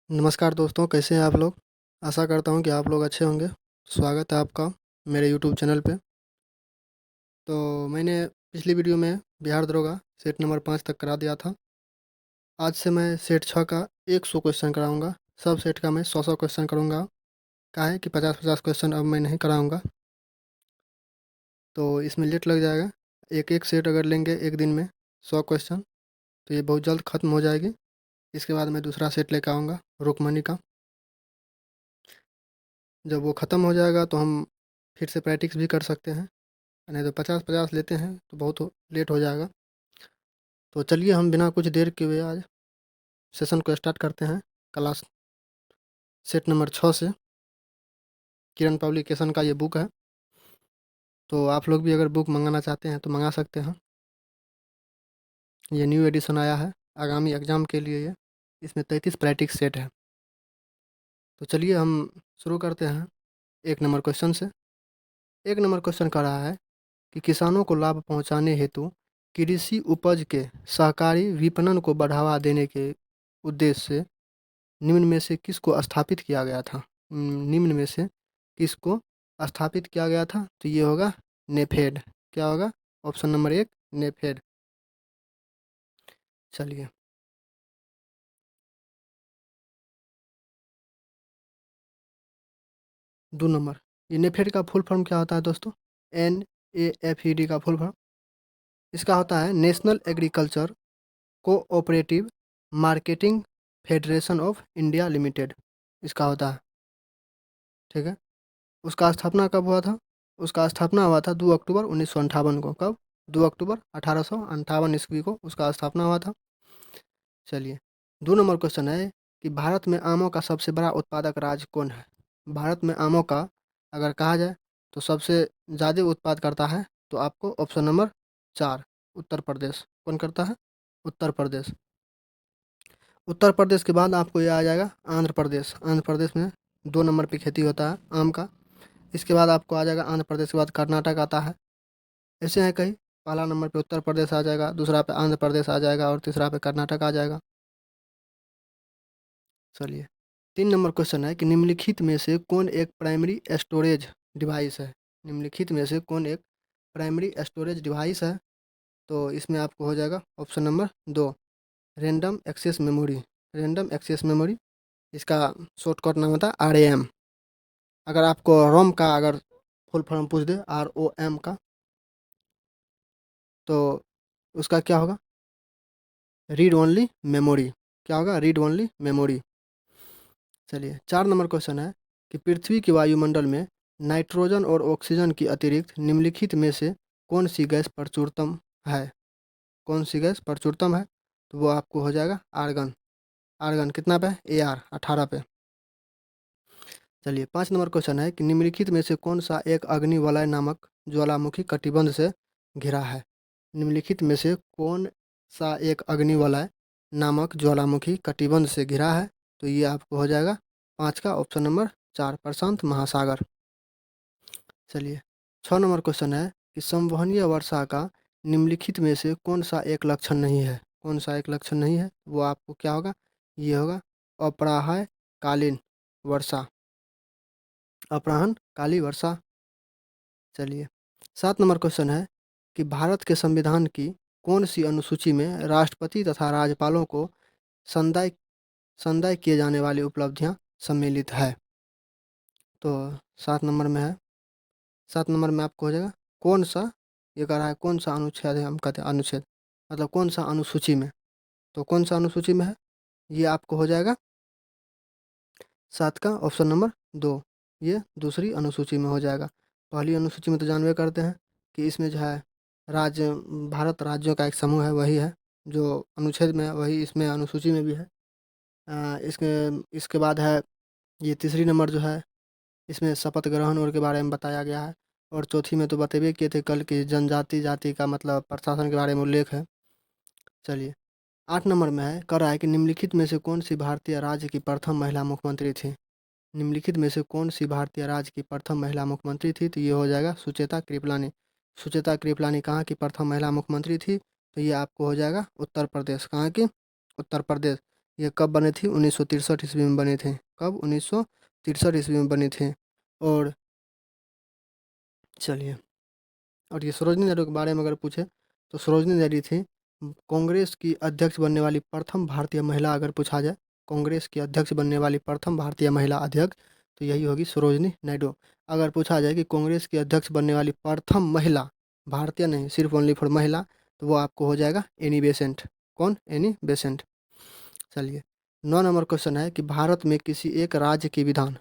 नमस्कार दोस्तों, कैसे हैं आप लोग? आशा करता हूँ कि आप लोग अच्छे होंगे। स्वागत है आपका मेरे यूट्यूब चैनल पे। तो मैंने पिछली वीडियो में बिहार दरोगा सेट नंबर 5 तक करा दिया था। आज से मैं सेट 6 का 100 क्वेश्चन कराऊंगा। सब सेट का मैं 100 क्वेश्चन करूंगा। क्या है कि 50-50 क्वेश्चन अब मैं नहीं कराऊंगा, तो इसमें लेट लग जाएगा। एक एक सेट अगर लेंगे एक दिन में 100 क्वेश्चन, तो ये बहुत जल्द ख़त्म हो जाएगी। इसके बाद मैं दूसरा सेट लेकर आऊँगा रुक्मणी का। जब वो ख़त्म हो जाएगा तो हम फिर से प्रैक्टिस भी कर सकते हैं, नहीं तो 50-50 लेते हैं तो बहुत लेट हो जाएगा। तो चलिए हम बिना कुछ देर के हुए आज सेशन को स्टार्ट करते हैं। क्लास सेट नंबर 6 से किरण पब्लिकेशन का ये बुक है। तो आप लोग भी अगर बुक मंगाना चाहते हैं तो मंगा सकते हैं। ये न्यू एडिशन आया है आगामी एग्ज़ाम के लिए ये। इसमें 33 प्रैक्टिस सेट है। तो चलिए हम शुरू करते हैं 1 नंबर क्वेश्चन से। 1 नंबर क्वेश्चन का रहा है कि किसानों को लाभ पहुंचाने हेतु कृषि उपज के सहकारी विपणन को बढ़ावा देने के उद्देश्य से निम्न में से किसको स्थापित किया गया था? निम्न में से किसको स्थापित किया गया था? तो ये होगा नेफेड। क्या होगा? Option number 1 NAFED. चलिए, 2 नंबर। ये नेफेड का फुल फॉर्म क्या होता है दोस्तों? NAFED का फुल फॉर्म इसका होता है national agriculture cooperative marketing federation of India limited. इसका होता है, ठीक है। उसका स्थापना कब हुआ था? उसका स्थापना हुआ था 2 अक्टूबर 1958 को। कब? 2 अक्टूबर 1858 ईस्वी को उसका स्थापना हुआ था। चलिए, 2 नंबर क्वेश्चन है कि भारत में आमों का सबसे बड़ा उत्पादक राज्य कौन है? भारत में आमों का अगर कहा जाए तो सबसे ज़्यादा उत्पाद करता है तो आपको ऑप्शन नंबर 4 उत्तर प्रदेश। कौन करता है? उत्तर प्रदेश। उत्तर प्रदेश के बाद आपको ये आ जाएगा आंध्र प्रदेश। आंध्र प्रदेश में 2 नंबर पे खेती होता है आम का। इसके बाद आपको आ जाएगा आंध्र प्रदेश के बाद कर्नाटक आता है। ऐसे हैं कई, पहला नंबर पे उत्तर प्रदेश आ जाएगा, दूसरा पे आंध्र प्रदेश आ जाएगा और तीसरा पे कर्नाटक आ जाएगा। चलिए, 3 नंबर क्वेश्चन है कि निम्नलिखित में से कौन एक प्राइमरी स्टोरेज डिवाइस है? निम्नलिखित में से कौन एक प्राइमरी स्टोरेज डिवाइस है? तो इसमें आपको हो जाएगा option number 2 random access memory. Random access memory, इसका शॉर्टकट नाम होता है RAM। अगर आपको रोम का अगर फुल फॉर्म पूछ दे ROM का, तो उसका क्या होगा? Read only memory. क्या होगा? Read only memory. चलिए, 4 नंबर क्वेश्चन है कि पृथ्वी के वायुमंडल में नाइट्रोजन और ऑक्सीजन की अतिरिक्त निम्नलिखित में से कौन सी गैस प्रचुरतम है? कौन सी गैस प्रचुरतम है? तो वो आपको हो जाएगा आर्गन। आर्गन कितना पे? AR 18 पे। चलिए, 5 नंबर क्वेश्चन है कि निम्नलिखित में से कौन सा एक अग्नि वलय नामक ज्वालामुखी कटिबंध से घिरा है? निम्नलिखित में से कौन सा एक अग्नि वलय नामक ज्वालामुखी कटिबंध से घिरा है? तो ये आपको हो जाएगा 5 का ऑप्शन नंबर 4 प्रशांत महासागर। चलिए, 6 नंबर क्वेश्चन है कि संवहनीय वर्षा का निम्नलिखित में से कौन सा एक लक्षण नहीं है? कौन सा एक लक्षण नहीं है? वो आपको क्या होगा? ये होगा अपराह्नकालीन वर्षा। अपराह्नकाली वर्षा। चलिए, 7 नंबर क्वेश्चन है कि भारत के संविधान की कौन सी अनुसूची में राष्ट्रपति तथा राज्यपालों को संदाय संदाय किए जाने वाली उपलब्धियां सम्मिलित है? तो 7 नंबर में है। 7 नंबर में आपको हो जाएगा कौन सा, ये कह रहा है कौन सा अनुच्छेद है, हम कहते हैं अनुच्छेद, मतलब कौन सा अनुसूची में। तो कौन सा अनुसूची में है? ये आपको हो जाएगा 7 का ऑप्शन नंबर 2। ये दूसरी अनुसूची में हो जाएगा। पहली अनुसूची में तो जानबे करते हैं कि इसमें जो है राज्य, भारत राज्यों का एक समूह है, वही है जो अनुच्छेद में है, वही इसमें अनुसूची में भी है। इसके इसके बाद है ये तीसरी नंबर जो है, इसमें शपथ ग्रहण और के बारे में बताया गया है। और चौथी में तो बतेबे किए थे कल की जनजाति जाति का मतलब प्रशासन के बारे में उल्लेख है। चलिए, 8 नंबर में है, कह रहा है कि निम्नलिखित में से कौन सी भारतीय राज्य की प्रथम महिला मुख्यमंत्री थी? निम्नलिखित में से कौन सी भारतीय राज्य की प्रथम महिला मुख्यमंत्री थी? तो ये हो जाएगा सुचेता कृपलानी। सुचेता कृपलानी कहाँ की प्रथम महिला मुख्यमंत्री थी? तो ये आपको हो जाएगा उत्तर प्रदेश। कहाँ की? उत्तर प्रदेश। ये कब बने थी? 1963 ईस्वी में बने थे। कब? 1963 ईस्वी में बने थे। और चलिए, और ये सरोजिनी नेहरू के बारे में अगर पूछे तो सरोजिनी नेहरू थी कांग्रेस की अध्यक्ष बनने वाली प्रथम भारतीय महिला। अगर पूछा जाए कांग्रेस की अध्यक्ष बनने वाली प्रथम भारतीय महिला अध्यक्ष, तो यही होगी सरोजिनी नायडू। अगर पूछा जाए कि कांग्रेस की अध्यक्ष बनने वाली प्रथम महिला, भारतीय नहीं, सिर्फ ओनली फॉर महिला, तो वो आपको हो जाएगा एनी बेसेंट। कौन? Annie Besant. चलिए, 9 नंबर क्वेश्चन है कि भारत में किसी एक राज्य की विधान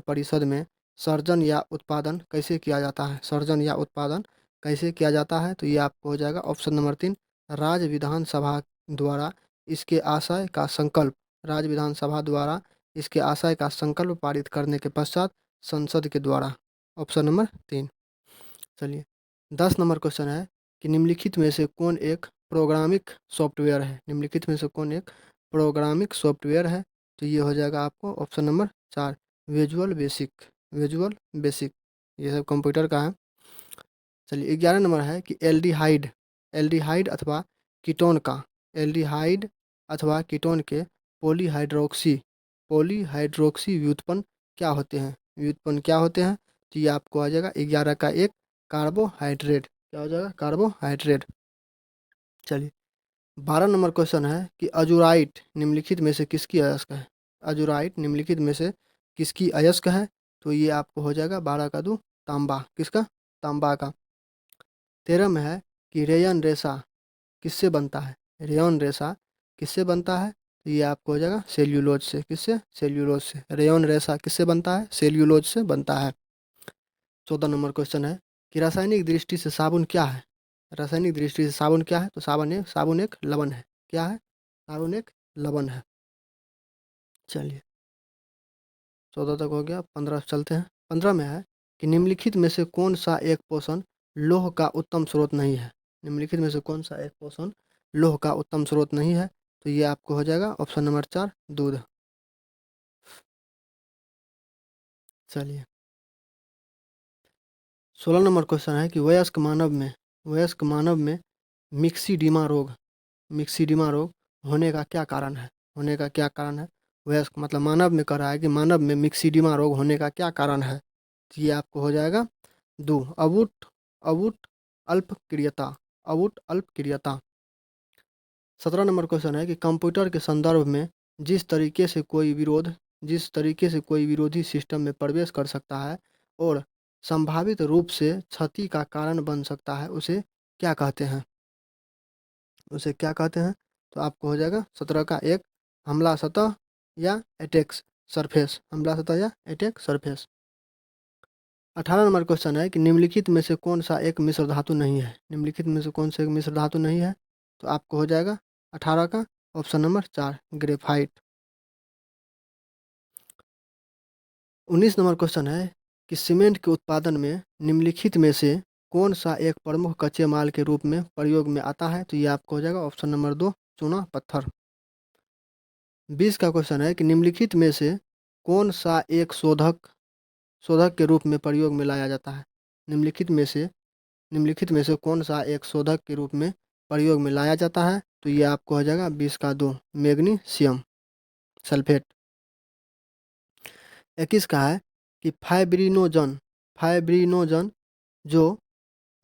परिषद में सर्जन या उत्पादन कैसे किया जाता है? सर्जन या उत्पादन कैसे किया जाता है? तो ये आपको हो जाएगा ऑप्शन नंबर 3, राज्य विधानसभा द्वारा इसके आशय का संकल्प। राज्य विधानसभा द्वारा इसके आशय का संकल्प पारित करने के पश्चात संसद के द्वारा। Option number 3। चलिए, 10 नंबर क्वेश्चन है कि निम्नलिखित में से कौन एक प्रोग्रामिक सॉफ्टवेयर है? निम्नलिखित में से कौन एक प्रोग्रामिक सॉफ्टवेयर है? तो ये हो जाएगा आपको option number 4, visual basic. Visual basic ये सब कंप्यूटर का है। चलिए, 11 नंबर है कि एल्डिहाइड एल्डिहाइड अथवा कीटोन का एल्डिहाइड अथवा कीटोन के पॉलीहाइड्रोक्सी व्युत्पन्न क्या होते हैं? व्युत्पन्न क्या होते हैं? तो ये आपको आ जाएगा 11 का एक, कार्बोहाइड्रेट। क्या हो जाएगा? कार्बोहाइड्रेट। चलिए, 12 नंबर क्वेश्चन है कि अजुराइट निम्नलिखित में से किसकी अयस्क है? अजुराइट निम्नलिखित में से किसकी अयस्क है? तो ये आपको हो जाएगा 12 का 2, तांबा। किसका? तांबा का। 13 में है कि रेयन रेशा किससे बनता है? रेयन रेशा किससे बनता है? तो ये आपको हो जाएगा सेल्यूलोज से। किससे? सेल्यूलोज से। रेयन रेशा किससे बनता है? सेल्यूलोज से बनता है। 14 नंबर क्वेश्चन है कि रासायनिक दृष्टि से साबुन क्या है? रासायनिक दृष्टि से साबुन क्या है? तो साबुन एक लवण है। क्या है? साबुन एक लवण है। चलिए, 14 तक हो गया, 15 चलते हैं। 15 में है कि निम्नलिखित में से कौन सा एक पोषण लौह का उत्तम स्रोत नहीं है? निम्नलिखित में से कौन सा एक पोषण लौह का उत्तम स्रोत नहीं है? तो ये आपको हो जाएगा ऑप्शन नंबर 4, दूध। चलिए, 16 नंबर क्वेश्चन है कि वयस्क मानव में मिक्सीडिमा रोग होने का क्या कारण है? होने का क्या कारण है? वयस्क मतलब मानव में कह रहा है कि मानव में मिक्सीडिमा रोग होने का क्या कारण है? तो ये आपको हो जाएगा 2, अवुट अवुट अल्पक्रियता। अवुट अल्पक्रियता। 17 नंबर क्वेश्चन है कि कंप्यूटर के संदर्भ में जिस तरीके से कोई विरोधी सिस्टम में प्रवेश कर सकता है और संभावित रूप से क्षति का कारण बन सकता है, उसे क्या कहते हैं? उसे क्या कहते हैं? तो आपको हो जाएगा 17 का 1, हमला सतह या अटैक सरफेस। हमला सतह या अटैक सरफेस। 18 नंबर क्वेश्चन है कि निम्नलिखित में से कौन सा एक मिश्र धातु नहीं है? निम्नलिखित में से कौन सा एक मिश्र धातु नहीं है? तो आपको हो जाएगा 18 का option number 4, graphite. 19 number question है कि सीमेंट के उत्पादन में निम्नलिखित में से कौन सा एक प्रमुख कच्चे माल के रूप में प्रयोग में आता है? तो ये आपको हो जाएगा ऑप्शन नंबर 2, चूना पत्थर। 20 का क्वेश्चन है कि निम्नलिखित में से कौन सा एक शोधक शोधक के रूप में प्रयोग में लाया जाता है? निम्नलिखित में से कौन सा एक शोधक के रूप में प्रयोग में लाया जाता है? तो ये आपको हो जाएगा 20 का 2, मैग्नीशियम सल्फेट। 21 का है कि फाइब्रिनोजन जो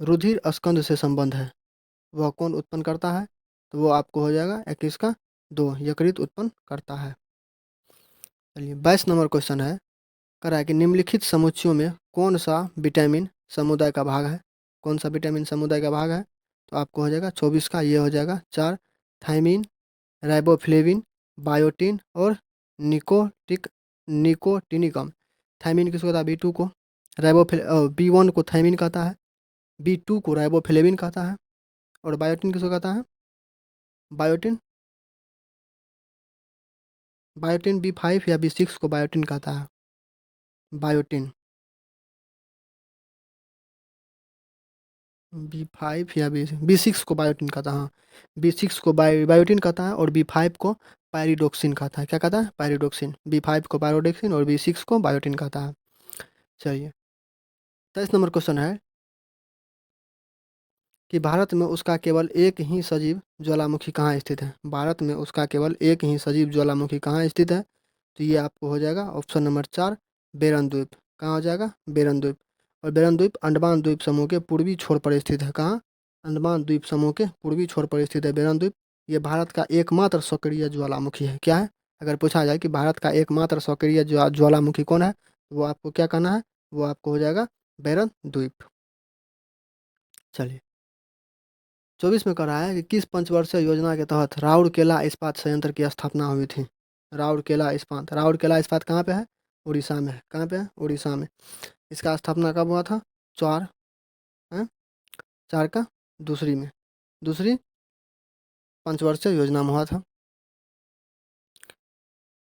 रुधिर स्कंद से संबंध है, वह कौन उत्पन्न करता है? तो वो आपको हो जाएगा 21 का 2, यकृत उत्पन्न करता है। चलिए, 22 नंबर क्वेश्चन है, कह रहा है कि निम्नलिखित समुच्चयों में कौन सा विटामिन समुदाय का भाग है? कौन सा विटामिन समुदाय का भाग है? तो आपको हो जाएगा 24 का, ये हो जाएगा 4, थायमिन, राइबोफ्लेविन, बायोटिन और निकोटिनिकम। थायमिन किसको कहता है? B2 को। B1 को थायमिन कहता है, B2 को राइबोफ्लेविन कहता है, और बायोटिन किसको कहता है? बायोटिन बायोटिन B5 या B6 को बायोटिन कहता है। बायोटिन B5 या B6 को बायोटिन कहता है। हाँ, B6 को बायोटिन कहता है और B5 को पायरिडोक्सिन कहता है। क्या कहता है? पायरिडोक्सिन। B5 को पायरिडोक्सिन और B6 को बायोटिन कहता है। चलिए, 23 नंबर क्वेश्चन है कि भारत में उसका केवल एक ही सजीव ज्वालामुखी कहाँ स्थित है? भारत में उसका केवल एक ही सजीव ज्वालामुखी कहाँ स्थित है? तो ये आपको हो जाएगा ऑप्शन नंबर 4 बेरन द्वीप। कहाँ हो जाएगा? बेरन द्वीप। और बेरन द्वीप अंडमान द्वीप समूह के पूर्वी छोर पर स्थित है। कहाँ? अंडमान द्वीप समूह के पूर्वी छोर पर स्थित है बेरन द्वीप। ये भारत का एकमात्र सक्रिय ज्वालामुखी है। क्या है? अगर पूछा जाए कि भारत का एकमात्र सक्रिय ज्वालामुखी कौन है, तो वो आपको क्या कहना है? वो आपको हो जाएगा बेरन द्वीप। चलिए 24 में कह रहा है कि किस पंचवर्षीय योजना के तहत राउरकेला इस्पात संयंत्र की स्थापना हुई थी? राउरकेला इस्पात कहाँ पे है? उड़ीसा में है। कहाँ पे है? उड़ीसा में। इसका स्थापना कब हुआ था? चार है, चार का दूसरी में, दूसरी पंचवर्षीय योजना में हुआ था।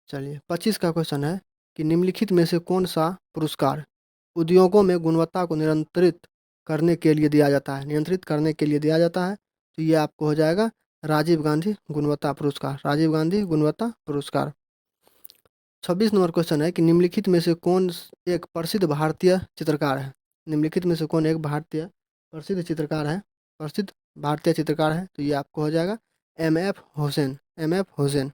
चलिए 25 का क्वेश्चन है कि निम्नलिखित में से कौन सा पुरस्कार उद्योगों में गुणवत्ता को नियंत्रित करने के लिए दिया जाता है? नियंत्रित करने के लिए दिया जाता है। तो ये आपको हो जाएगा राजीव गांधी गुणवत्ता पुरस्कार। राजीव गांधी गुणवत्ता पुरस्कार। 26 नंबर क्वेश्चन है कि निम्नलिखित में से एक प्रसिद्ध भारतीय चित्रकार है? निम्नलिखित में से कौन एक भारतीय प्रसिद्ध चित्रकार है? प्रसिद्ध भारतीय चित्रकार है। तो ये आपको हो जाएगा MF. Hussain. MF. Hussain.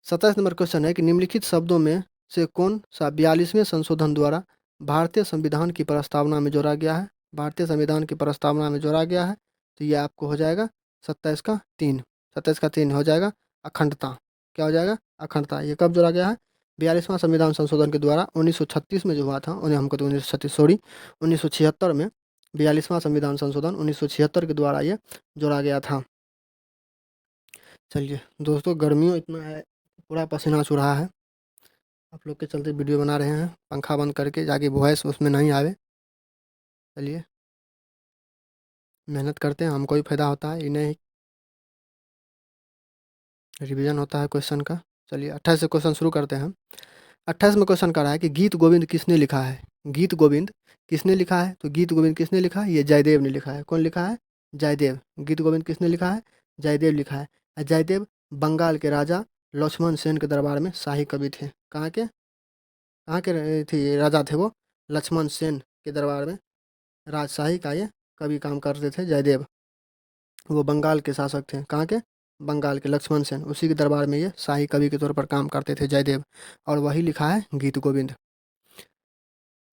27 number question है कि निम्नलिखित शब्दों में से कौन सा 42वें संशोधन द्वारा भारतीय संविधान की प्रस्तावना में जोड़ा गया है? भारतीय संविधान की प्रस्तावना में जोड़ा गया है। तो ये आपको हो जाएगा 27 का 3। 27 का 3 हो जाएगा अखंडता। क्या हो जाएगा? अखंडता। ये कब जोड़ा गया है? 42वां संविधान संशोधन के द्वारा 1936 में जो हुआ था, उन्हें हमको तो 1936 सॉरी 1976 में 42वां संविधान संशोधन 1976 के द्वारा ये जोड़ा गया था। चलिए दोस्तों, गर्मियों इतना है, पूरा पसीना छू रहा है। आप लोग के चलते वीडियो बना रहे हैं, पंखा बंद करके, जाके वॉइस उसमें नहीं आवे। चलिए मेहनत करते हैं, हमको ही फायदा होता है, इन्हें रिवीजन होता है क्वेश्चन का। चलिए 28 से क्वेश्चन शुरू करते हैं। 28 में क्वेश्चन कर रहा है कि गीत गोविंद किसने लिखा है? गीत गोविंद किसने लिखा है? तो गीत गोविंद किसने लिखा है? ये जयदेव ने लिखा है। कौन लिखा है? जयदेव। गीत गोविंद किसने लिखा है? जयदेव लिखा है। जयदेव बंगाल के राजा लक्ष्मण सेन के दरबार में शाही कवि थे। कहाँ के थे राजा थे वो? लक्ष्मण सेन के दरबार में राजशाही का ये कवि काम करते थे जयदेव। वो बंगाल के शासक थे। कहाँ के? बंगाल के लक्ष्मण सेन, उसी के दरबार में ये शाही कवि के तौर पर काम करते थे जयदेव, और वही लिखा है गीत गोविंद।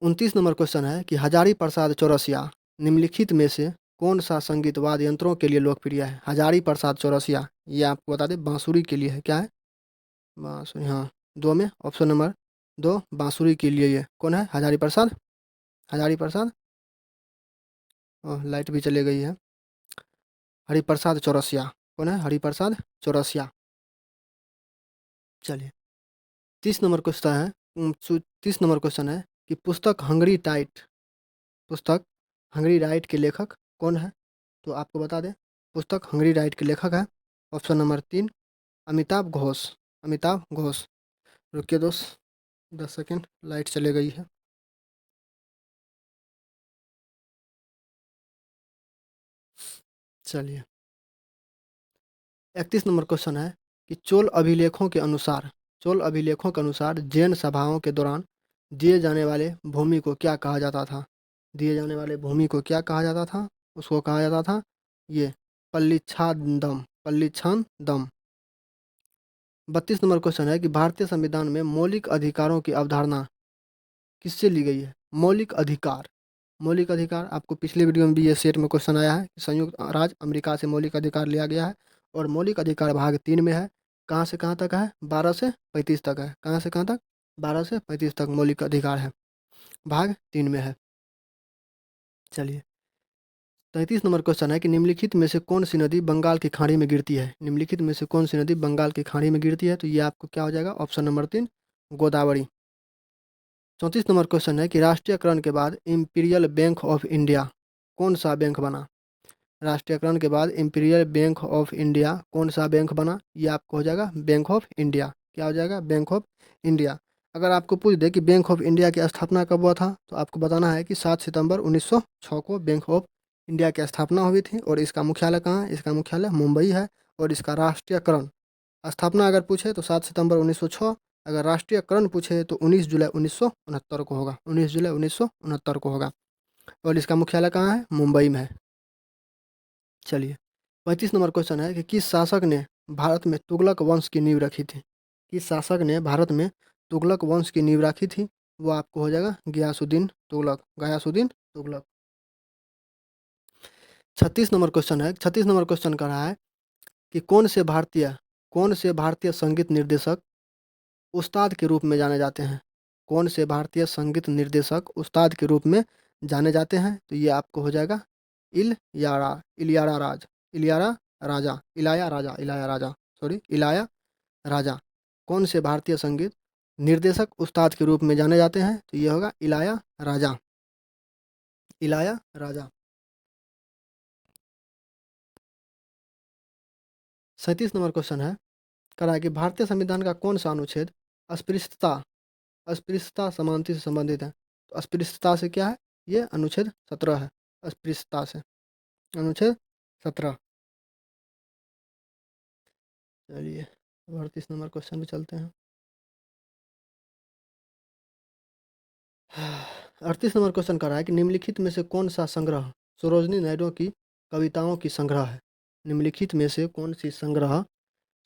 29 नंबर क्वेश्चन है कि हजारी प्रसाद चौरसिया निम्नलिखित में से कौन सा संगीत वाद्य यंत्रों के लिए लोकप्रिय है? हजारी प्रसाद चौरसिया, ये आपको बता दें बांसुरी के लिए है। क्या है? बांसुरी, हाँ। दो में ऑप्शन नंबर 2 बांसुरी के लिए ये कौन है? हजारी प्रसाद। हजारी प्रसाद। लाइट भी चली गई है। हरिप्रसाद चौरसिया। कौन है? हरिप्रसाद चौरसिया। चलिए 30 नंबर क्वेश्चन है। 30 नंबर क्वेश्चन है कि पुस्तक हंगरी राइट के लेखक कौन है? तो आपको बता दें, पुस्तक हंगरी राइट के लेखक है ऑप्शन नंबर 3 अमिताभ घोष। अमिताभ घोष। रुकिए दोस्त 10 सेकेंड, लाइट चले गई है। चलिए 31 नंबर क्वेश्चन है कि चोल अभिलेखों के अनुसार जैन सभाओं के दौरान दिए जाने वाले भूमि को क्या कहा जाता था? दिए जाने वाले भूमि को क्या कहा जाता था? उसको कहा जाता था ये पल्लिच्छादम। पल्लिच्छादम। 32 नंबर क्वेश्चन है कि भारतीय संविधान में मौलिक अधिकारों की अवधारणा किससे ली गई है? मौलिक अधिकार। मौलिक अधिकार आपको पिछले वीडियो में भी ये सेट में क्वेश्चन आया है कि संयुक्त राज्य अमेरिका से मौलिक अधिकार लिया गया है, और मौलिक अधिकार भाग 3 में है। कहाँ से कहाँ तक है? 12 से 35 तक है। कहाँ से कहाँ तक? 12 से 35 तक मौलिक अधिकार है, भाग 3 में है। चलिए 33 नंबर क्वेश्चन है कि निम्नलिखित में से कौन सी नदी बंगाल की खाड़ी में गिरती है? निम्नलिखित में से कौन सी नदी बंगाल की खाड़ी में गिरती है? तो ये आपको क्या हो जाएगा? Option number 3 Godavari. 34 number question है कि राष्ट्रीयकरण के बाद इंपीरियल बैंक ऑफ इंडिया कौन सा बैंक बना? राष्ट्रीयकरण के बाद इंपीरियल बैंक ऑफ इंडिया कौन सा बैंक बना? ये आपको हो जाएगा बैंक ऑफ इंडिया। क्या हो जाएगा? Bank of India. अगर आपको पूछ दे कि बैंक ऑफ इंडिया की स्थापना कब हुआ था, तो आपको बताना है कि 7 सितंबर 1906 को बैंक ऑफ इंडिया की स्थापना हुई थी। और इसका मुख्यालय कहाँ है? इसका मुख्यालय मुंबई है। और इसका राष्ट्रीयकरण, स्थापना अगर पूछे तो 7 सितंबर 1906, अगर राष्ट्रीयकरण पूछे तो 19 जुलाई 1969 को होगा। 19 जुलाई 1969 को होगा। और इसका मुख्यालय कहाँ है? मुंबई में है। चलिए, 35 नंबर क्वेश्चन है कि किस शासक ने भारत में तुगलक वंश की नींव रखी थी? किस शासक ने भारत में तुगलक वंश की नींव रखी थी? वो आपको हो जाएगा गयासुद्दीन तुगलक, गयासुद्दीन तुगलक। 36 नंबर क्वेश्चन है, 36 नंबर क्वेश्चन कर रहा है कि कौन से भारतीय संगीत निर्देशक उस्ताद के रूप में जाने जाते हैं? कौन से भारतीय संगीत निर्देशक उस्ताद के रूप में जाने जाते हैं? तो ये आपको हो जाएगा इलयारा इलियारा राज इलियारा राजा इलाया राजा इलाया राजा सॉरी इलाया राजा। कौन से भारतीय संगीत निर्देशक उस्ताद के रूप में जाने जाते हैं? तो ये होगा इलाया राजा, इलाया राजा। 37 नंबर क्वेश्चन है, कह रहा है कि भारतीय संविधान का कौन सा अनुच्छेद अस्पृश्यता अस्पृश्यता समानता से संबंधित है? तो अस्पृश्यता से क्या है? ये अनुच्छेद 17 है। अस्पृश्यता से अनुच्छेद 17। चलिए, 38 नंबर क्वेश्चन पे चलते हैं। 38 नंबर क्वेश्चन कर रहा है कि निम्नलिखित में से कौन सा संग्रह सरोजनी नायडू की कविताओं की संग्रह है? निम्नलिखित में से कौन सी संग्रह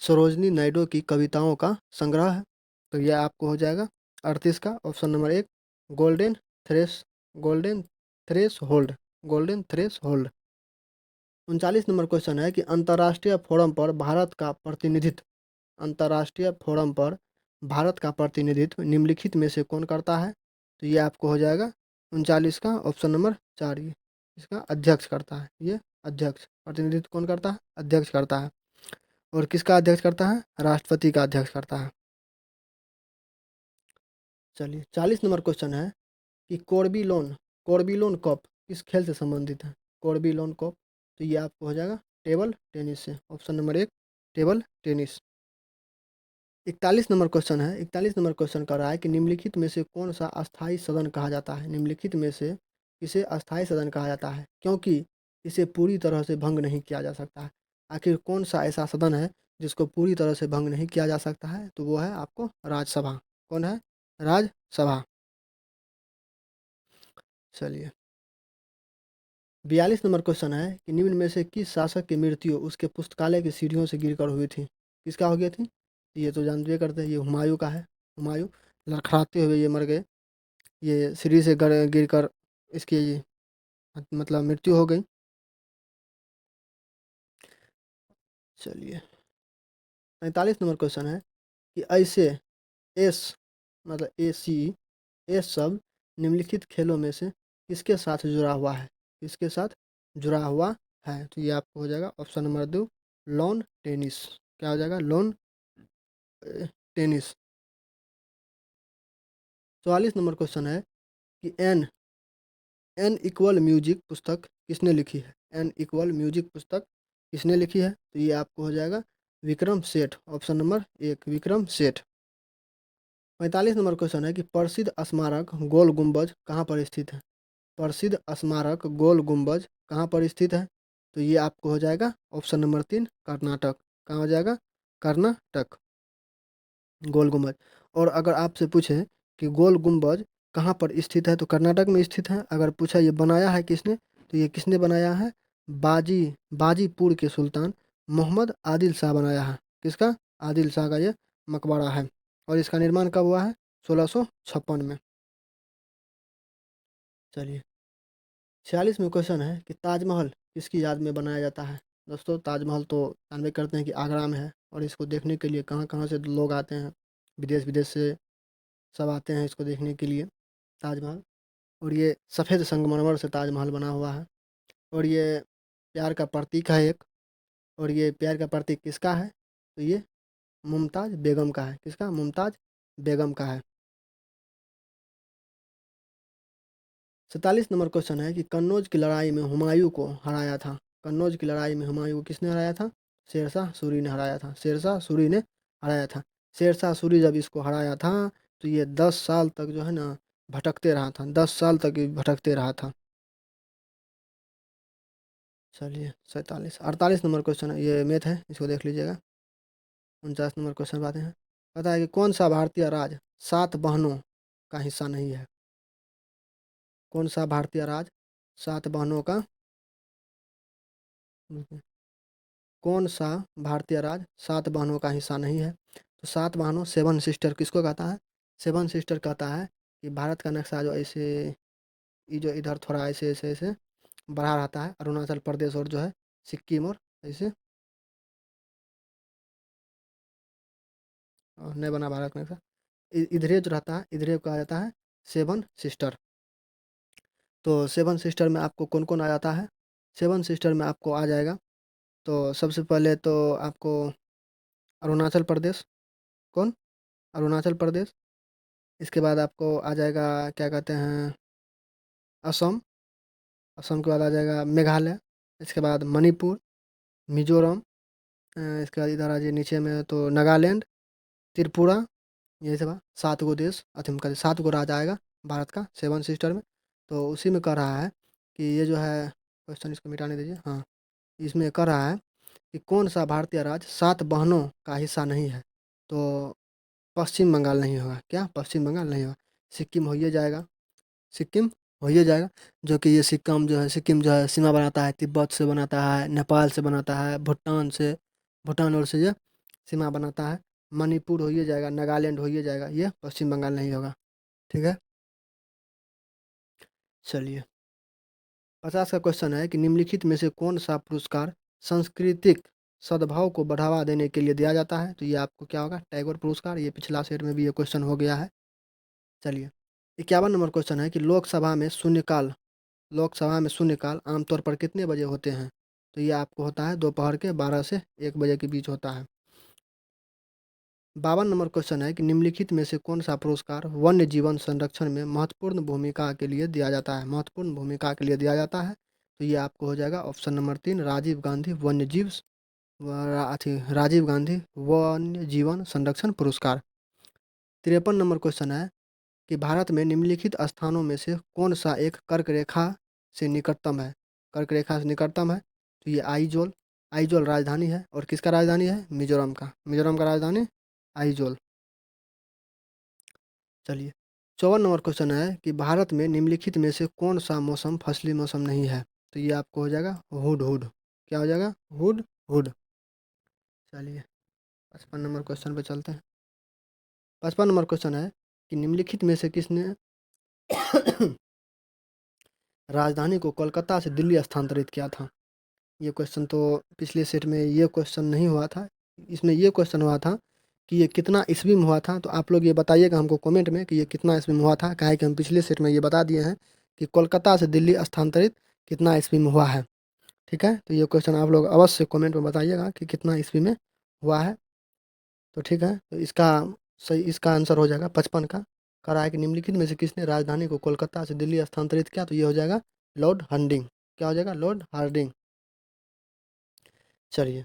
सरोजनी नायडू की कविताओं का संग्रह है? तो यह आपको हो जाएगा 38 का option number 1, golden threshold golden threshold golden threshold. 39 number question है कि अंतर्राष्ट्रीय फोरम पर भारत का प्रतिनिधित्व निम्नलिखित में से कौन करता है? तो ये आपको हो जाएगा 39 का ऑप्शन नंबर 4, ये इसका अध्यक्ष करता है। ये अध्यक्ष प्रतिनिधित्व कौन करता है? अध्यक्ष करता है। और किसका अध्यक्ष करता है? राष्ट्रपति का अध्यक्ष करता है। चलिए, 40 नंबर क्वेश्चन है कि कोर्बिलोन कप किस खेल से संबंधित है? कोर्बिलोन कप, तो ये आपको हो जाएगा टेबल टेनिस से, option number 1 table tennis. 41 number question कर रहा है कि निम्नलिखित में से कौन सा अस्थाई सदन कहा जाता है? निम्नलिखित में से इसे अस्थाई सदन कहा जाता है क्योंकि इसे पूरी तरह से भंग नहीं किया जा सकता है। आखिर कौन सा ऐसा सदन है जिसको पूरी तरह से भंग नहीं किया जा सकता है? तो वो है आपको राज्यसभा। कौन है? राज्यसभा। चलिए, 42 नंबर क्वेश्चन है कि निम्न में से किस शासक की मृत्यु उसके पुस्तकालय की सीढ़ियों से गिरकर हुई थी? किसका हो गई थी? ये तो जानते करते हैं, ये हुमायूं का है। हुमायूं लड़खड़ाते हुए ये मर गए, ये सीढ़ी से गिरकर इसकी मतलब मृत्यु हो गई। चलिए, 45 नंबर क्वेश्चन है कि ऐसे एस मतलब एस शब्द निम्नलिखित खेलों में से किसके साथ जुड़ा हुआ है? किसके साथ जुड़ा हुआ है? तो ये आपको हो जाएगा ऑप्शन नंबर 2 लॉन टेनिस। क्या हो जाएगा? Lawn tennis. 44 नंबर क्वेश्चन है कि एन इक्वल म्यूजिक पुस्तक किसने लिखी है? एन इक्वल म्यूजिक पुस्तक किसने लिखी है? तो ये आपको हो जाएगा Vikram Seth, option number 1 Vikram Seth. 45 number question है कि प्रसिद्ध स्मारक गोल गुम्बज कहाँ पर स्थित है? प्रसिद्ध स्मारक गोल गुम्बज कहाँ पर स्थित है? तो ये आपको हो जाएगा ऑप्शन नंबर 3 कर्नाटक। कहाँ हो जाएगा? कर्नाटक, गोल गुम्बज। और अगर आपसे पूछे कि गोल गुम्बज कहाँ पर स्थित है, तो कर्नाटक में स्थित है। अगर पूछा ये बनाया है किसने, तो ये किसने बनाया है? बाजी बाजीपुर के सुल्तान मोहम्मद आदिल शाह बनाया है। किसका? आदिल शाह का ये मकबरा है। और इसका निर्माण कब हुआ है? 1656 में। चलिए, 46 में क्वेश्चन है कि ताजमहल किसकी याद में बनाया जाता है? दोस्तों, ताजमहल तो जानबे करते हैं कि आगरा में है, और इसको देखने के लिए कहाँ कहाँ से लोग आते हैं, विदेश विदेश से सब आते हैं इसको देखने के लिए, ताजमहल। और ये सफ़ेद संगमरमर से ताजमहल बना हुआ है, और ये प्यार का प्रतीक है एक। और ये प्यार का प्रतीक किसका है? तो ये मुमताज़ बेगम का है। किसका? मुमताज़ बेगम का है। 47 नंबर क्वेश्चन है कि कन्नौज की लड़ाई में हुमायूं को हराया था। कन्नौज की लड़ाई में हुमायूं को किसने हराया था? शेरशाह सूरी ने हराया था। शेरशाह सूरी ने हराया था। शेरशाह सूरी जब इसको हराया था तो ये 10 साल तक जो है ना भटकते रहा था, 10 साल तक ये भटकते रहा था। चलिए, 48 नंबर क्वेश्चन है, ये मैथ है, इसको देख लीजिएगा। 49 नंबर क्वेश्चन बातें हैं, पता है कि कौन सा भारतीय राज्य 7 बहनों का हिस्सा नहीं है? कौन सा भारतीय राज्य 7 बहनों का कौन सा भारतीय राज्य 7 बहनों का हिस्सा नहीं है? तो 7 बहनों 7 सिस्टर किसको कहता है? 7 सिस्टर कहता है कि भारत का नक्शा जो ऐसे ये जो इधर थोड़ा ऐसे ऐसे ऐसे बढ़ा रहता है, अरुणाचल प्रदेश और जो है सिक्किम और ऐसे और नहीं बना भारत का नक्शा। इधरे जो रहता है इधरे को कहा जाता है 7 सिस्टर। तो 7 सिस्टर में आपको कौन कौन आ जाता है? 7 सिस्टर में आपको आ जाएगा, तो सबसे पहले तो आपको अरुणाचल प्रदेश। कौन? अरुणाचल प्रदेश। इसके बाद आपको आ जाएगा क्या कहते हैं असम। असम के बाद आ जाएगा मेघालय। इसके बाद मणिपुर, मिजोरम। इसके बाद इधर आ जाइए नीचे में तो नागालैंड, त्रिपुरा। यही सब 7 गो देश अथी का 7 गो राज्य आएगा भारत का 7 सिस्टर में। तो उसी में कह रहा है कि ये जो है क्वेश्चन इसको मिटाने दीजिए। हाँ, इसमें कह रहा है कि कौन सा भारतीय राज्य 7 बहनों का हिस्सा नहीं है? तो पश्चिम बंगाल नहीं होगा। क्या? पश्चिम बंगाल नहीं होगा। सिक्किम हो ही जाएगा। सिक्किम हो ही जाएगा, जो कि ये सिक्किम जो है सीमा बनाता है, तिब्बत से बनाता है, नेपाल से बनाता है, भूटान से, भूटान और से ये सीमा बनाता है। मणिपुर हो ही जाएगा, नागालैंड हो ही जाएगा, ये पश्चिम बंगाल नहीं होगा। ठीक है, चलिए। 50 का क्वेश्चन है कि निम्नलिखित में से कौन सा पुरस्कार सांस्कृतिक सद्भाव को बढ़ावा देने के लिए दिया जाता है? तो ये आपको क्या होगा? टैगोर पुरस्कार। ये पिछला सेट में भी ये क्वेश्चन हो गया है। चलिए, 51 नंबर क्वेश्चन है कि लोकसभा में शून्यकाल आमतौर पर कितने बजे होते हैं? तो ये आपको होता है दोपहर के 12 से 1 बजे के बीच होता है। 52 नंबर क्वेश्चन है कि निम्नलिखित में से कौन सा पुरस्कार वन्य जीवन संरक्षण में महत्वपूर्ण भूमिका के लिए दिया जाता है? महत्वपूर्ण भूमिका के लिए दिया जाता है, तो ये आपको हो जाएगा ऑप्शन नंबर 3 राजीव गांधी वन्य जीव राजीव गांधी वन्य जीवन संरक्षण पुरस्कार। 53 नंबर क्वेश्चन है कि भारत में निम्नलिखित स्थानों में से कौन सा एक कर्क रेखा से निकटतम है? कर्क रेखा से निकटतम है, तो ये आइजोल। आइजोल राजधानी है, और किसका राजधानी है? मिजोरम का। मिजोरम का राजधानी आइजोल। चलिए, 54 नंबर क्वेश्चन है कि भारत में निम्नलिखित में से कौन सा मौसम फसली मौसम नहीं है? तो ये आपको हो जाएगा हुड हुड। क्या हो जाएगा? Hood hood. चलिए, 55 नंबर क्वेश्चन पे चलते हैं। 55 नंबर क्वेश्चन है कि निम्नलिखित में से किसने राजधानी को कोलकाता से दिल्ली स्थानांतरित किया था? ये क्वेश्चन तो पिछले सेट में ये क्वेश्चन नहीं हुआ था। इसमें ये क्वेश्चन हुआ था कि ये कितना ईस्वी में हुआ था। तो आप लोग ये बताइएगा हमको कमेंट में कि ये कितना ईस्वी में हुआ था। काहे कि हम पिछले सेट में ये बता दिए हैं कि कोलकाता से दिल्ली स्थानांतरित कितना ईस्वी में हुआ है। ठीक है, तो ये क्वेश्चन आप लोग अवश्य कमेंट में बताइएगा कि कितना ईस्वी में हुआ है। तो ठीक है, तो इसका आंसर हो जाएगा 55 का। कह रहा है कि निम्नलिखित में से किसने राजधानी को कोलकाता से दिल्ली स्थानांतरित किया? तो ये हो जाएगा लॉर्ड हार्डिंग। क्या हो जाएगा? Lord Harding. चलिए,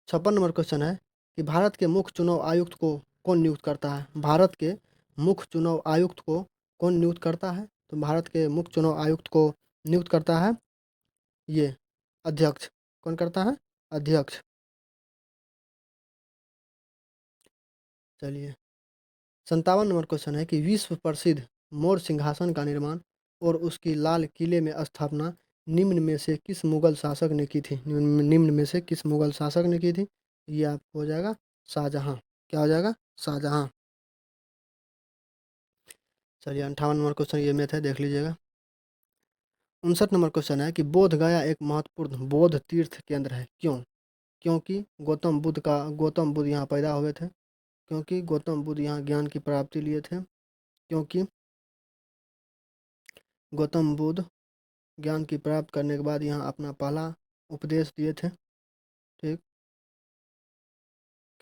56 नंबर क्वेश्चन है कि भारत के मुख्य चुनाव आयुक्त को कौन नियुक्त करता है? भारत के मुख्य चुनाव आयुक्त को कौन नियुक्त करता है? तो भारत के मुख्य चुनाव आयुक्त को नियुक्त करता है ये अध्यक्ष। कौन करता है? अध्यक्ष। चलिए, 57 नंबर क्वेश्चन है कि विश्व प्रसिद्ध मोर सिंहासन का निर्माण और उसकी लाल किले में स्थापना निम्न में से किस मुगल शासक ने की थी? निम्न में से किस मुगल शासक ने की थी? ये आपको हो जाएगा शाहजहाँ। क्या हो जाएगा? शाहजहाँ। चलिए, 58 नंबर क्वेश्चन ये मैथ है, देख लीजिएगा। 59 नंबर क्वेश्चन है कि बोध गया एक महत्वपूर्ण बौद्ध तीर्थ केंद्र है, क्यों? क्योंकि गौतम बुद्ध यहाँ पैदा हुए थे। क्योंकि गौतम बुद्ध यहाँ ज्ञान की प्राप्ति लिए थे। क्योंकि गौतम बुद्ध ज्ञान की प्राप्त करने के बाद यहाँ अपना पहला उपदेश दिए थे। ठीक।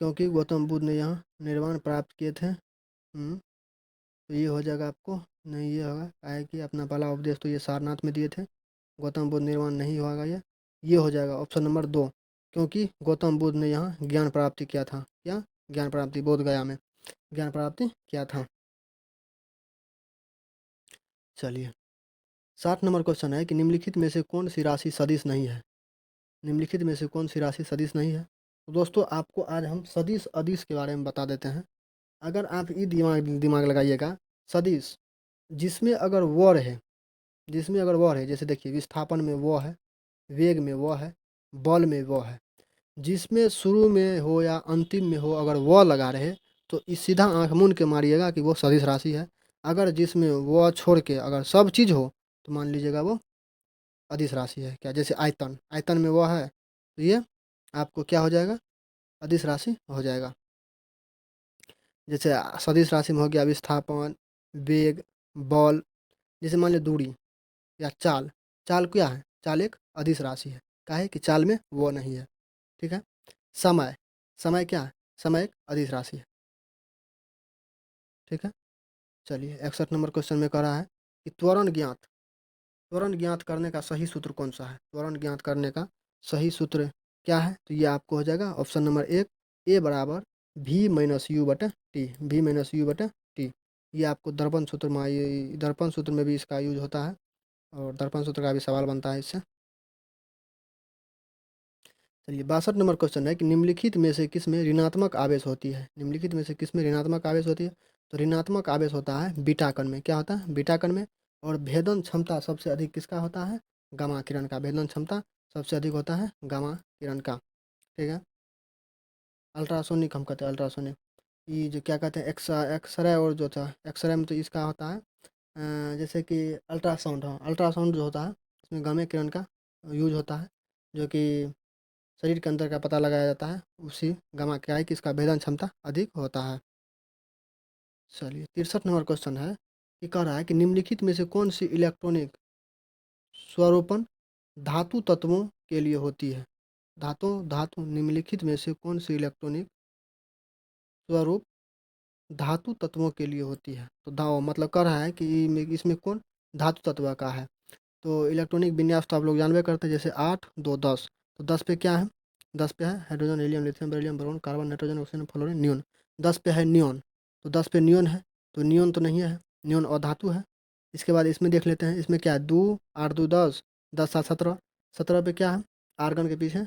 क्योंकि गौतम बुद्ध ने यहाँ निर्वाण प्राप्त किए थे। तो ये हो जाएगा आपको, नहीं ये होगा, काहे कि अपना पहला उपदेश तो ये सारनाथ में दिए थे। गौतम बुद्ध निर्वाण नहीं होगा ये हो जाएगा ऑप्शन नंबर 2। क्योंकि गौतम बुद्ध ने यहाँ ज्ञान प्राप्ति किया था। क्या? ज्ञान प्राप्ति, बोध गया में ज्ञान प्राप्ति किया था। चलिए, 60 नंबर क्वेश्चन है कि निम्नलिखित में से कौन सी राशि सदिश नहीं है? निम्नलिखित में से कौन सी राशि सदिश नहीं है? तो दोस्तों, आपको आज हम सदिश अदिश के बारे में बता देते हैं। अगर आप ये दिमाग दिमाग लगाइएगा, सदिश जिसमें अगर वर है, जिसमें अगर वह है, जैसे देखिए विस्थापन में वो है, वेग में वो है, बल में वो है, जिसमें शुरू में हो या अंतिम में हो अगर वह लगा रहे तो इस सीधा आंख मूंद के मारिएगा कि वो सदिश राशि है। अगर जिसमें वह छोड़ के अगर सब चीज़ हो तो मान लीजिएगा वो अदिश राशि है। क्या, जैसे आयतन, आयतन में वह है तो ये आपको क्या हो जाएगा, अदिश राशि हो जाएगा। जैसे सदिश राशि में हो गया विस्थापन, वेग, बल। जैसे मान लीजिए दूरी या चाल, चाल क्या है, चाल एक अदिश राशि है। क्या है कि चाल में वो नहीं है। ठीक है। समय, समय क्या है, समय एक अदिश राशि है। ठीक है। चलिए 61 नंबर क्वेश्चन में कह रहा है कि त्वरण ज्ञात, त्वरण ज्ञात करने का सही सूत्र कौन सा है। त्वरण ज्ञात करने का सही सूत्र क्या है, तो ये आपको हो जाएगा ऑप्शन नंबर एक, ए बराबर भी माइनस यू बटे टी, भी माइनस यू बटे टी। ये आपको दर्पण सूत्र में, ये दर्पण सूत्र में भी इसका यूज होता है और दर्पण सूत्र का भी सवाल बनता है इससे। चलिए 62 नंबर क्वेश्चन है कि निम्नलिखित में से किस में ऋणात्मक आवेश होती है। निम्नलिखित में से किस में ऋणात्मक आवेश होती है, तो ऋणात्मक आवेश होता है बीटा कण में। क्या होता है, बीटा कण में। और भेदन क्षमता सबसे अधिक किसका होता है, गामा किरण का। भेदन क्षमता सबसे अधिक होता है गामा किरण का। ठीक है। अल्ट्रासोनिक हम कहते हैं, अल्ट्रासोनिक। ये जो क्या कहते हैं, एक्सरे, और जो था एक्सरे में तो इसका होता है जैसे कि अल्ट्रासाउंड। हाँ, अल्ट्रासाउंड जो होता है इसमें गामा किरण का यूज होता है, जो कि शरीर के अंदर का पता लगाया जाता है। उसी गामा क्या है कि इसका भेदन क्षमता अधिक होता है। चलिए 63 नंबर क्वेश्चन है कि कह रहा है कि निम्नलिखित में से कौन सी इलेक्ट्रॉनिक स्वरूपन धातु तत्वों के लिए होती है। धातु धातु निम्नलिखित में से कौन सी इलेक्ट्रॉनिक स्वरूप धातु तत्वों के लिए होती है। तो दाव मतलब कह रहा है कि इसमें कौन धातु तत्व का है। तो इलेक्ट्रॉनिक विन्यास तो आप लोग जानबे करते हैं, जैसे 8 2 10। तो 10 पे क्या है, 10 पे है hydrogen, helium, lithium, beryllium, boron, carbon, nitrogen, oxygen, fluorine, neon. 10 पे है नियोन, तो 10 पे नियोन है, तो नियोन तो नहीं है, नियोन अधातु है। इसके बाद इसमें देख लेते हैं, इसमें क्या है, 2 8 2 10, 10 7 17। 17 पे क्या है, आर्गन के पीछे,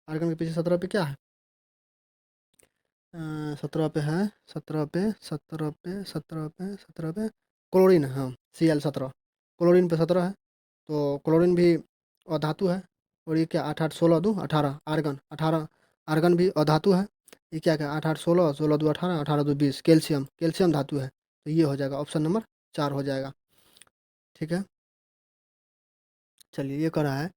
आर्गन के पीछे 17 पे क्या है, 17 पे है, 17 पे 17 पे 17 पे 17 पे क्लोरीन है। हाँ, Cl17, क्लोरीन पे 17 है। तो क्लोरीन भी अधातु है। और ये क्या, 8 8 16 2 18, आर्गन 18, आर्गन भी अधातु है। ये क्या क्या, 8 8 16, 16 2 18, 18 2 20, कैल्शियम, कैल्शियम धातु है। तो ये हो जाएगा ऑप्शन नंबर 4 हो जाएगा। ठीक है। चलिए ये कह रहा है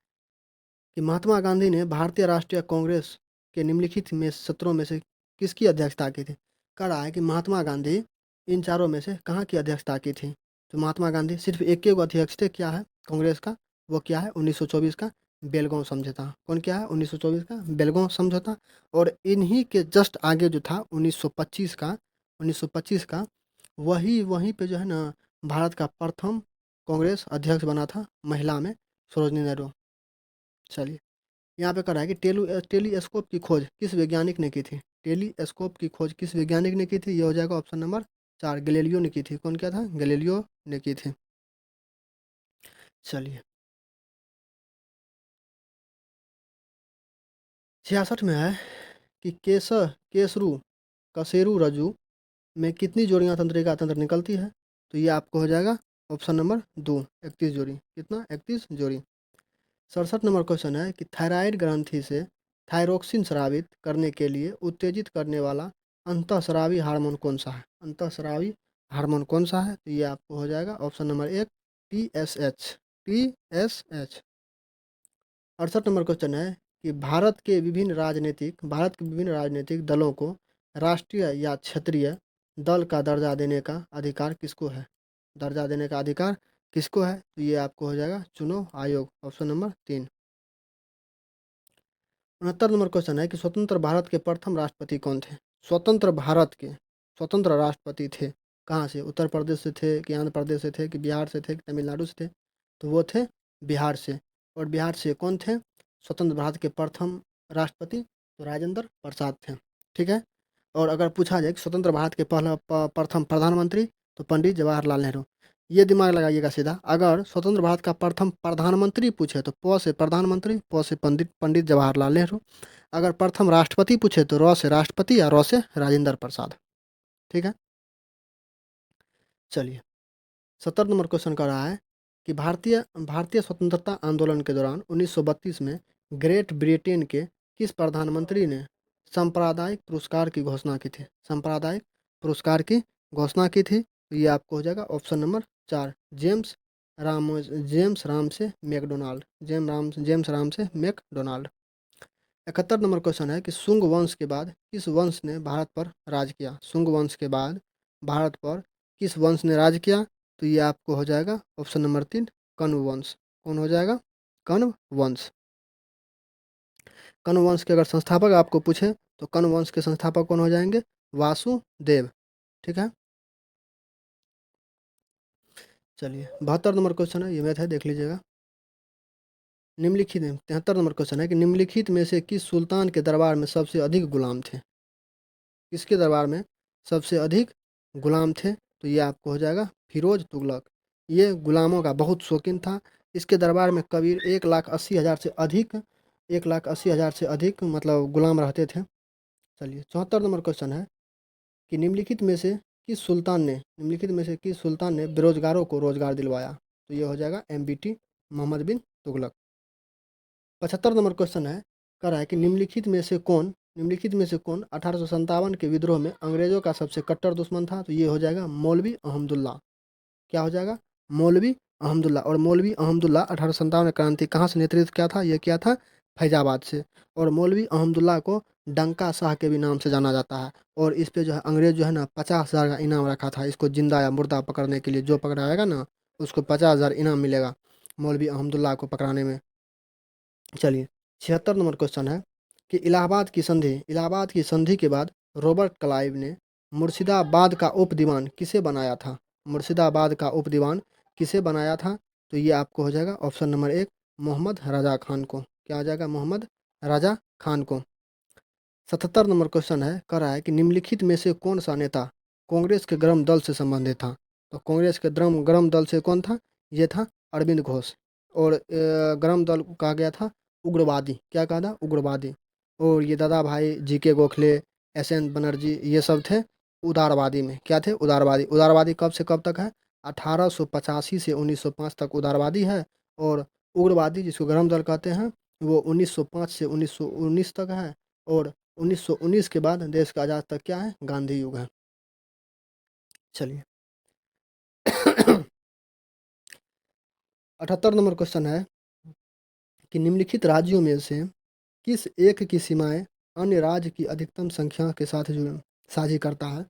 कि महात्मा गांधी ने भारतीय राष्ट्रीय कांग्रेस के निम्नलिखित में सत्रों में से किसकी अध्यक्षता की थी। कह रहा है कि महात्मा गांधी इन चारों में से कहाँ की अध्यक्षता की थी। तो महात्मा गांधी सिर्फ एक ही अध्यक्ष थे, क्या है, कांग्रेस का। वो क्या है, 1924 का बेलगांव समझौता। कौन, क्या है, 1924 का बेलगांव समझौता। और इन्हीं के जस्ट आगे जो था 1925 का, 1925 का वही, वहीं पे जो है ना भारत का प्रथम कांग्रेस अध्यक्ष बना था महिला में, सरोजनी नायडू। चलिए यहाँ पे कह रहा है कि टेलीस्कोप की खोज किस वैज्ञानिक ने की थी। टेलीस्कोप की खोज किस वैज्ञानिक ने की थी, ये हो जाएगा ऑप्शन नंबर 4, गैलीलियो ने की थी। कौन क्या था, गैलीलियो ने की थी। चलिए 66 में है कि केसरू कसेरू रज्जु में कितनी जोड़ियां तंत्रिका तंत्र निकलती है। तो ये आपको हो जाएगा ऑप्शन नंबर 2, 31 जोड़ी। कितना, 31 जोड़ी। 67 नंबर क्वेश्चन है कि थायराइड ग्रंथि से थायरोक्सिन स्रावित करने के लिए उत्तेजित करने वाला अंतःस्रावी हार्मोन कौन सा है। अंतःस्रावी हार्मोन कौन सा है, तो ये आपको हो जाएगा option number 1, TSH, TSH। 68 number question है कि भारत के विभिन्न राजनीतिक दलों को राष्ट्रीय या क्षेत्रीय दल का दर्जा देने का अधिकार किसको है। दर्जा देने का अधिकार किसको है, तो ये आपको हो जाएगा चुनाव आयोग, ऑप्शन नंबर 3। 69 नंबर क्वेश्चन है कि स्वतंत्र भारत के प्रथम राष्ट्रपति कौन थे। स्वतंत्र भारत के स्वतंत्र राष्ट्रपति थे, कहाँ से, उत्तर प्रदेश से थे कि आंध्र प्रदेश से थे कि बिहार से थे कि तमिलनाडु से थे। तो वो थे बिहार से। और बिहार से कौन थे स्वतंत्र भारत के प्रथम राष्ट्रपति, तो राजेंद्र प्रसाद थे। ठीक है। और अगर पूछा जाए कि स्वतंत्र भारत के पहला प्रथम प्रधानमंत्री, तो पंडित जवाहरलाल नेहरू। ये दिमाग लगाइएगा सीधा, अगर स्वतंत्र भारत का प्रथम प्रधानमंत्री पूछे तो प से प्रधानमंत्री, प से पंडित, पंडित जवाहरलाल नेहरू। अगर प्रथम राष्ट्रपति पूछे तो र से राष्ट्रपति या र से राजेंद्र प्रसाद। ठीक है। चलिए 70 नंबर क्वेश्चन कर रहा है कि भारतीय भारतीय स्वतंत्रता आंदोलन के दौरान 1932 में ग्रेट ब्रिटेन के किस प्रधानमंत्री ने सांप्रदायिक पुरस्कार की घोषणा की थी? सांप्रदायिक पुरस्कार की घोषणा की थी। तो ये आपको हो जाएगा ऑप्शन नंबर 4, जेम्स राम से मैकडोनाल्ड। जेम्स राम से मैकडोनाल्ड। 71 नंबर क्वेश्चन है कि शुंग वंश के बाद किस वंश ने भारत पर राज किया? शुंग वंश के बाद भारत पर किस वंश ने राज किया? तो ये आपको हो जाएगा ऑप्शन नंबर 3, कण्व वंश। कौन हो जाएगा? कण्व वंश। कण्व वंश के अगर संस्थापक आपको पूछे तो कण्व वंश के संस्थापक कौन हो जाएंगे? वासुदेव। ठीक है, चलिए 72 नंबर क्वेश्चन है, ये मैथ है, देख लीजिएगा। निम्नलिखित में 73 नंबर क्वेश्चन है कि निम्नलिखित में से किस सुल्तान के दरबार में सबसे अधिक गुलाम थे? किसके दरबार में सबसे अधिक गुलाम थे? तो ये आपको हो जाएगा फिरोज तुगलक। ये गुलामों का बहुत शौकीन था। इसके दरबार में करीब 1,80,000 से अधिक 1,80,000 से अधिक मतलब गुलाम रहते थे। चलिए 74 नंबर क्वेश्चन है कि निम्नलिखित में से किस सुल्तान ने बेरोजगारों को रोजगार दिलवाया? तो ये हो जाएगा MBT मोहम्मद बिन तुगलक। 75 नंबर क्वेश्चन है, कह रहा है कि निम्नलिखित में से कौन 1857 के विद्रोह में अंग्रेजों का सबसे कट्टर दुश्मन था? तो ये हो जाएगा मौलवी अहमदुल्ला। क्या हो जाएगा? मौलवी अहमदुल्ला। और मौलवी अहमदुल्ला 1857 क्रांति कहाँ से नेतृत्व किया था? ये किया था फैजाबाद से। और मौलवी अहमदुल्ला को डंका शाह के भी नाम से जाना जाता है। और इस पे जो है अंग्रेज जो है ना 50,000 का इनाम रखा था इसको जिंदा या मुर्दा पकड़ने के लिए। जो पकड़ाएगा ना उसको 50,000 इनाम मिलेगा मौलवी अहमदुल्ला को पकड़ाने में। चलिए 76 नंबर क्वेश्चन है कि इलाहाबाद की संधि के बाद रॉबर्ट क्लाइव ने मुर्शिदाबाद का उप दीवान किसे बनाया था? मुर्शिदाबाद का उप दीवान किसे बनाया था? तो ये आपको हो जाएगा ऑप्शन नंबर 1, मोहम्मद राजा खान को। क्या हो जाएगा? मोहम्मद राजा खान को। 77 नंबर क्वेश्चन है, कह रहा है कि निम्नलिखित में से कौन सा नेता कांग्रेस के गर्म दल से संबंधित था? तो कांग्रेस के गर्म दल से कौन था? ये था अरविंद घोष। और गर्म दल को कहा गया था उग्रवादी। क्या कहा था? उग्रवादी। और ये दादा भाई GK गोखले, SN बनर्जी, ये सब थे उदारवादी में। क्या थे? उदारवादी। उदारवादी कब से कब तक है? 1885 से 1905 तक उदारवादी है। और उग्रवादी जिसको गर्म दल कहते हैं वो 1905 से 1919 तक है। और 1919 के बाद देश का आज़ाद तक क्या है? गांधी युग है। चलिए 78 नंबर क्वेश्चन है कि निम्नलिखित राज्यों में से किस एक की सीमाएं अन्य राज्य की अधिकतम संख्या के साथ साझी करता है?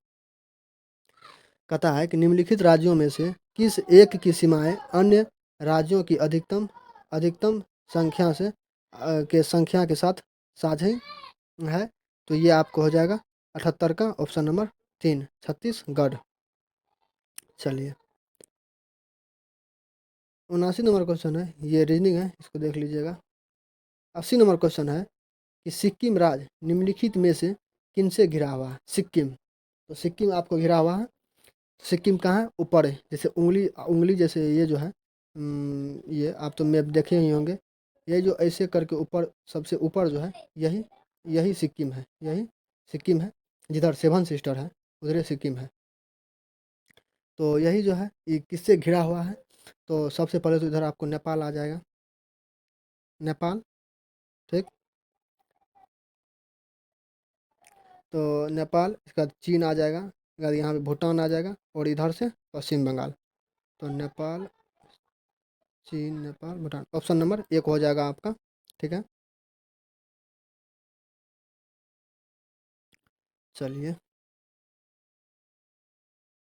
कहता है कि निम्नलिखित राज्यों में से किस एक की सीमाएं अन्य राज्यों की अधिकतम अधिकतम संख्या से के संख्या के साथ साझी है? तो ये आपको हो जाएगा 78 का ऑप्शन नंबर 3, छत्तीसगढ़। चलिए 79 नंबर क्वेश्चन है, ये रीजनिंग है, इसको देख लीजिएगा। 80 नंबर क्वेश्चन है कि सिक्किम राज्य निम्नलिखित में से किनसे घिरा हुआ है? सिक्किम। तो सिक्किम आपको घिरा हुआ है। सिक्किम कहाँ है? ऊपर है, जैसे उंगली उंगली जैसे ये जो है ये आप तो मैप देखे ही होंगे। ये जो ऐसे करके ऊपर सबसे ऊपर जो है यही यही सिक्किम है। यही सिक्किम है। जिधर 7 सिस्टर है उधर सिक्किम है। तो यही जो है ये किससे घिरा हुआ है? तो सबसे पहले तो इधर आपको नेपाल आ जाएगा। नेपाल, ठीक। तो नेपाल, इसका चीन आ जाएगा, इसके बाद यहाँ पे भूटान आ जाएगा और इधर से पश्चिम बंगाल। तो नेपाल, चीन, नेपाल, भूटान, ऑप्शन नंबर 1 हो जाएगा आपका। ठीक है, चलिए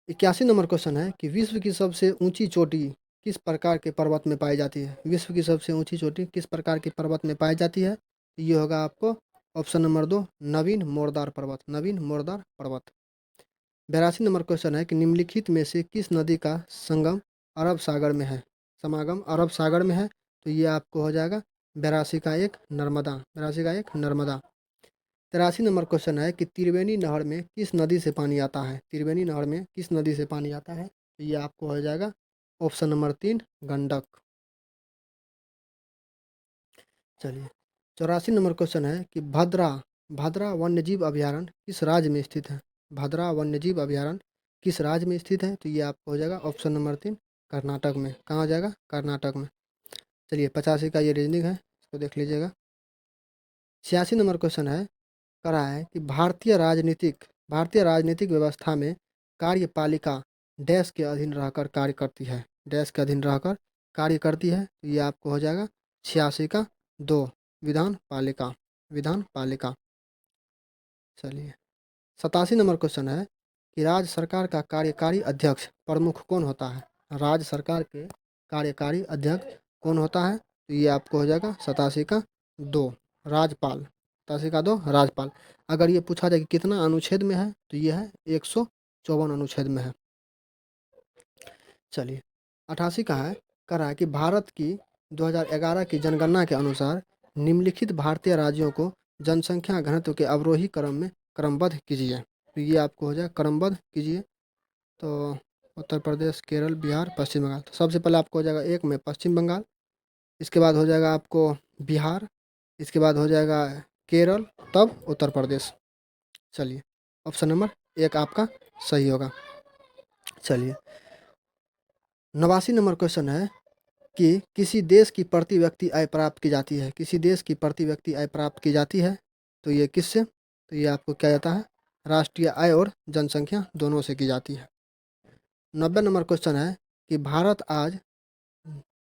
81 नंबर क्वेश्चन है कि विश्व की सबसे ऊंची चोटी किस प्रकार के पर्वत में पाई जाती है? विश्व की सबसे ऊंची चोटी किस प्रकार के पर्वत में पाई जाती है? ये होगा आपको ऑप्शन नंबर 2, नवीन मोरदार पर्वत। नवीन मोरदार पर्वत। 82 नंबर क्वेश्चन है कि निम्नलिखित में से किस नदी का संगम अरब सागर में है? समागम अरब सागर में है। तो ये आपको हो जाएगा 82 का 1, नर्मदा। 82 का 1, नर्मदा। 83 नंबर क्वेश्चन है कि त्रिवेणी नहर में किस नदी से पानी आता है? त्रिवेणी नहर में किस नदी से पानी आता है? तो ये आपको हो जाएगा ऑप्शन नंबर 3, गंडक। चलिए 84 नंबर क्वेश्चन है कि भद्रा वन्यजीव अभयारण्य किस राज्य में स्थित है? भद्रा वन्यजीव अभयारण्य किस राज्य में स्थित है? तो ये आपको हो जाएगा ऑप्शन नंबर 3, कर्नाटक में। कहाँ हो जाएगा? कर्नाटक में। चलिए 85 का ये रीजनिंग है, इसको देख लीजिएगा। 86 नंबर क्वेश्चन है, करा है कि भारतीय राजनीतिक व्यवस्था में कार्यपालिका डैश के अधीन रहकर कार्य करती है। डैश के अधीन रहकर कार्य करती है, तो ये आपको हो जाएगा 86 का 2, विधान पालिका। विधान पालिका। चलिए 87 नंबर क्वेश्चन है कि राज्य सरकार का कार्यकारी अध्यक्ष प्रमुख कौन होता है? राज्य सरकार के कार्यकारी अध्यक्ष कौन होता है? तो ये आपको हो जाएगा 87 का 2, राज्यपाल। 87 का 2, राज्यपाल। अगर ये पूछा जाए कि कितना अनुच्छेद में है, तो ये है 154 अनुच्छेद में है। चलिए 88 का है, कह रहा है कि भारत की 2011 की जनगणना के अनुसार निम्नलिखित भारतीय राज्यों को जनसंख्या घनत्व के अवरोही क्रम में क्रमबद्ध कीजिए। तो ये आपको हो जाए क्रमबद्ध कीजिए। तो उत्तर प्रदेश, केरल, बिहार, पश्चिम बंगाल। तो सबसे पहले आपको हो जाएगा 1 में पश्चिम बंगाल, इसके बाद हो जाएगा आपको बिहार, इसके बाद हो जाएगा केरल, तब उत्तर प्रदेश। चलिए ऑप्शन नंबर 1 आपका सही होगा। चलिए 89 नंबर क्वेश्चन है कि किसी देश की प्रति व्यक्ति आय प्राप्त की जाती है। किसी देश की प्रति व्यक्ति आय प्राप्त की जाती है, तो ये किससे? तो ये आपको क्या जाता है? राष्ट्रीय आय और जनसंख्या दोनों से की जाती है। 90 नंबर क्वेश्चन है कि भारत आज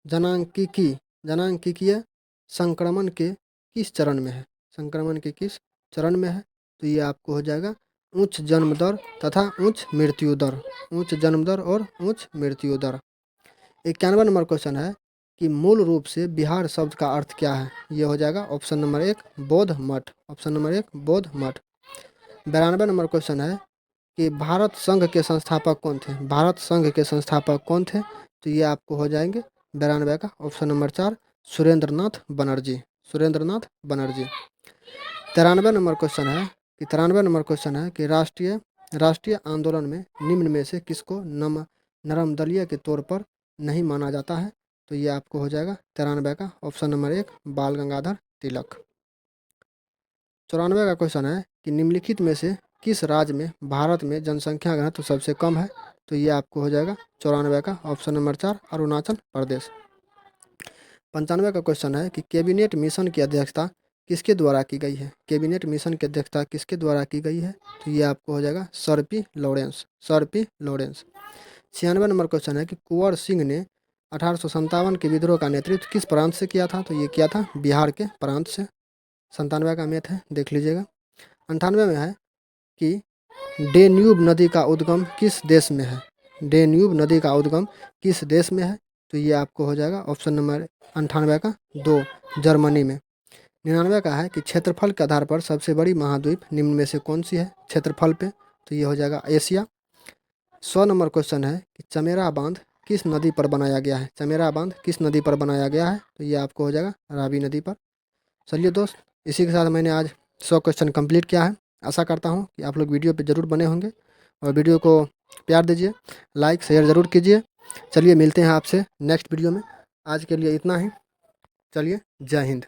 जनांकीय संक्रमण के किस चरण में है? संक्रमण के किस चरण में है? तो ये आपको हो जाएगा उच्च जन्म दर तथा उच्च मृत्यु दर। उच्च जन्म दर और उच्च मृत्यु दर। 91 नंबर क्वेश्चन है कि मूल रूप से बिहार शब्द का अर्थ क्या है? ये हो जाएगा ऑप्शन नंबर 1 बौद्ध मठ। ऑप्शन नंबर 1 बौद्ध मठ। 92 नंबर क्वेश्चन है कि भारत संघ के संस्थापक कौन थे? भारत संघ के संस्थापक कौन थे? तो ये आपको हो जाएंगे 92 का option number 4 Surendranath Banerjee. Surendranath Banerjee. 93 number question है कि 93 नंबर क्वेश्चन है कि राष्ट्रीय आंदोलन में निम्न में से किसको नरमदलीय के तौर पर नहीं माना जाता है? तो ये आपको हो जाएगा 93 का ऑप्शन नंबर 1 बाल गंगाधर तिलक। 94 का क्वेश्चन है कि निम्नलिखित में से किस राज्य में भारत में जनसंख्या घनत्व सबसे कम है? तो ये आपको हो जाएगा 94 का ऑप्शन नंबर 4 अरुणाचल प्रदेश। 95 का क्वेश्चन है कि कैबिनेट मिशन की अध्यक्षता किसके द्वारा की गई है? कैबिनेट मिशन की अध्यक्षता किसके द्वारा की गई है? तो ये आपको हो जाएगा sir P Lawrence. Sir P Lawrence. 96 number question है कि कुंवर सिंह ने 1857 के विद्रोह का नेतृत्व किस प्रांत से किया था? तो ये किया था बिहार के प्रांत से। 97 का मैथ है, देख लीजिएगा। 98 में है कि डेन्यूब नदी का उद्गम किस देश में है? डेन्यूब नदी का उद्गम किस देश में है? तो ये आपको हो जाएगा ऑप्शन नंबर 98 का 2 जर्मनी में। 99 का है कि क्षेत्रफल के आधार पर सबसे बड़ी महाद्वीप निम्न में से कौन सी है क्षेत्रफल पे? तो ये हो जाएगा एशिया। 100 नंबर क्वेश्चन है कि चमेरा बांध किस नदी पर बनाया गया है? चमेरा बांध किस नदी पर बनाया गया है? तो ये आपको हो जाएगा रावी नदी पर। चलिए दोस्त, इसी के साथ मैंने आज 100 क्वेश्चन कंप्लीट किया है। आशा करता हूँ कि आप लोग वीडियो पे ज़रूर बने होंगे और वीडियो को प्यार दीजिए, लाइक शेयर ज़रूर कीजिए। चलिए मिलते हैं आपसे नेक्स्ट वीडियो में। आज के लिए इतना ही। चलिए जय हिंद।